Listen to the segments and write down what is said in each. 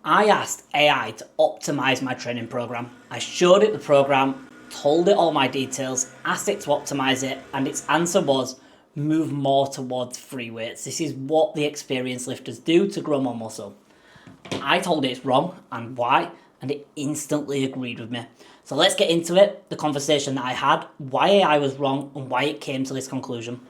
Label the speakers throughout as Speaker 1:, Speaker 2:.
Speaker 1: I asked AI to optimize my training program. I showed it the program, told it all my details, asked it to optimize it, and its answer was move more towards free weights. This is what the experienced lifters do to grow more muscle. I told it it's wrong and why, and it instantly agreed with me. So let's get into it, the conversation that I had, why AI was wrong, and why it came to this conclusion.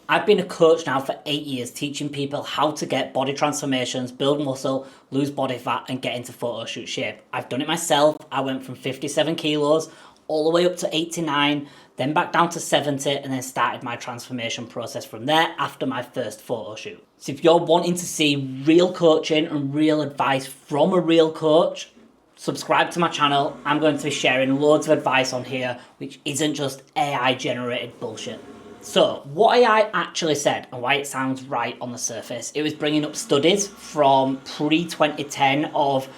Speaker 1: I've been a coach now for 8 years, teaching people how to get body transformations, build muscle, lose body fat, and get into photo shoot shape. I've done it myself. I went from 57 kilos all the way up to 89, then back down to 70, and then started my transformation process from there after my first photo shoot. So if you're wanting to see real coaching and real advice from a real coach, subscribe to my channel. I'm going to be sharing loads of advice on here, which isn't just AI generated bullshit. So what AI actually said and why it sounds right on the surface, it was bringing up studies from pre-2010 of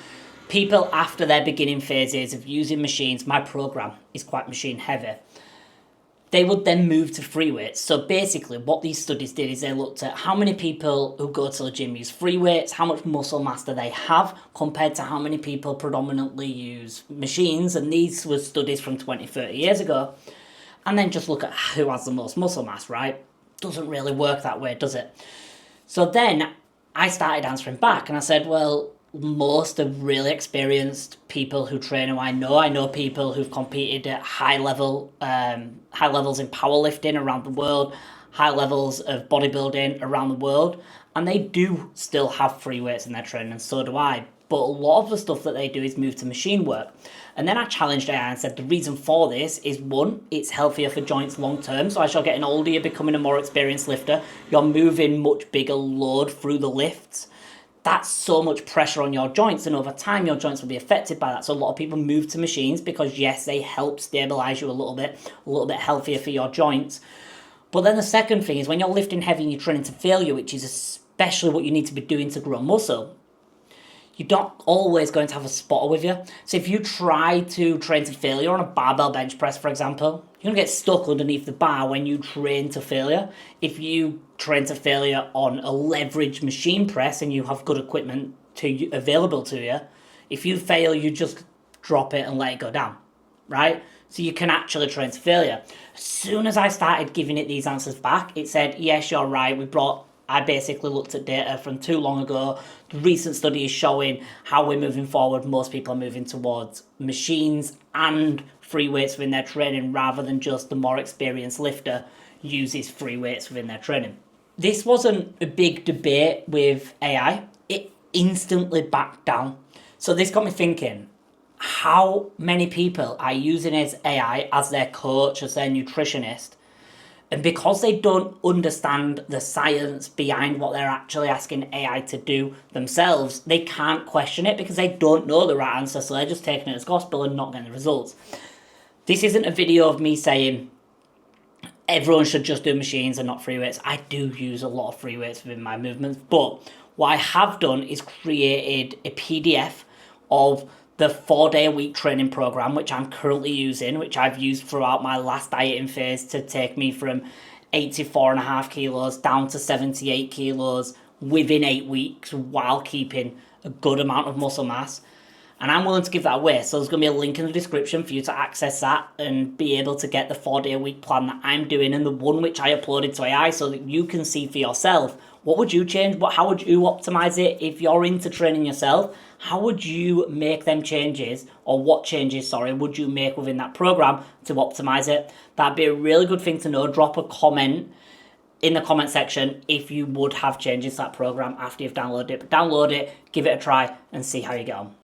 Speaker 1: people after their beginning phases of using machines. My program is quite machine heavy. They would then move to free weights. So basically what these studies did is they looked at how many people who go to the gym use free weights, how much muscle mass do they have compared to how many people predominantly use machines. And these were studies from 20, 30 years ago. And then just look at who has the most muscle mass, right? Doesn't really work that way, does it? So then I started answering back and I said, well, most of really experienced people who train who I know people who've competed at high levels in powerlifting around the world, high levels of bodybuilding around the world, and they do still have free weights in their training, and so do I. But a lot of the stuff that they do is move to machine work. And then I challenged AI and said the reason for this is, one, it's healthier for joints long term. So as you're getting older, you're becoming a more experienced lifter. You're moving much bigger load through the lifts. That's so much pressure on your joints, and over time your joints will be affected by that. So a lot of people move to machines because yes, they help stabilize you a little bit healthier for your joints. But then the second thing is when you're lifting heavy and you're training to failure, which is especially what you need to be doing to grow muscle, you're not always going to have a spotter with you. So if you try to train to failure on a barbell bench press, for example, you're going to get stuck underneath the bar when you train to failure. If you train to failure on a leverage machine press and you have good equipment available to you, if you fail, you just drop it and let it go down, right? So you can actually train to failure. As soon as I started giving it these answers back, it said, yes, you're right. I basically looked at data from too long ago. The recent study is showing how we're moving forward. Most people are moving towards machines and free weights within their training rather than just the more experienced lifter uses free weights within their training. This wasn't a big debate with AI. It instantly backed down. So this got me thinking, how many people are using AI as their coach, as their nutritionist, and because they don't understand the science behind what they're actually asking AI to do themselves, they can't question it because they don't know the right answer, so they're just taking it as gospel and not getting the results. This isn't a video of me saying everyone should just do machines and not free weights. I do use a lot of free weights within my movements, but what I have done is created a PDF of the 4-day-a-week training program, which I'm currently using, which I've used throughout my last dieting phase to take me from 84.5 kilos down to 78 kilos within 8 weeks while keeping a good amount of muscle mass. And I'm willing to give that away. So there's going to be a link in the description for you to access that and be able to get the 4-day-a-week plan that I'm doing and the one which I uploaded to AI so that you can see for yourself. What would you change? How would you optimize it if you're into training yourself? How would you make them changes, or what changes, would you make within that program to optimize it? That'd be a really good thing to know. Drop a comment in the comment section if you would have changes to that program after you've downloaded it. But download it, give it a try, and see how you get on.